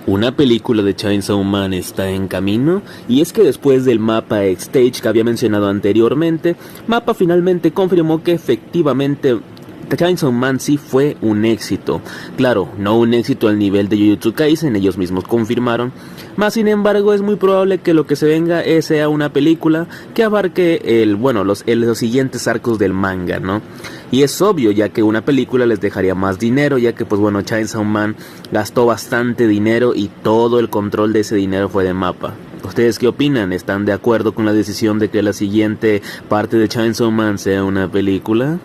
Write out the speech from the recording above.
Una película de Chainsaw Man está en camino, y es que después del Mappa X-Stage que había mencionado anteriormente, Mappa finalmente confirmó que efectivamente Chainsaw Man sí fue un éxito. Claro, no un éxito al nivel de Jujutsu Kaisen, ellos mismos confirmaron. Más sin embargo, es muy probable que lo que se venga sea una película que abarque los siguientes arcos del manga, ¿no? Y es obvio, ya que una película les dejaría más dinero, ya que Chainsaw Man gastó bastante dinero y todo el control de ese dinero fue de Mappa. ¿Ustedes qué opinan? ¿Están de acuerdo con la decisión de que la siguiente parte de Chainsaw Man sea una película?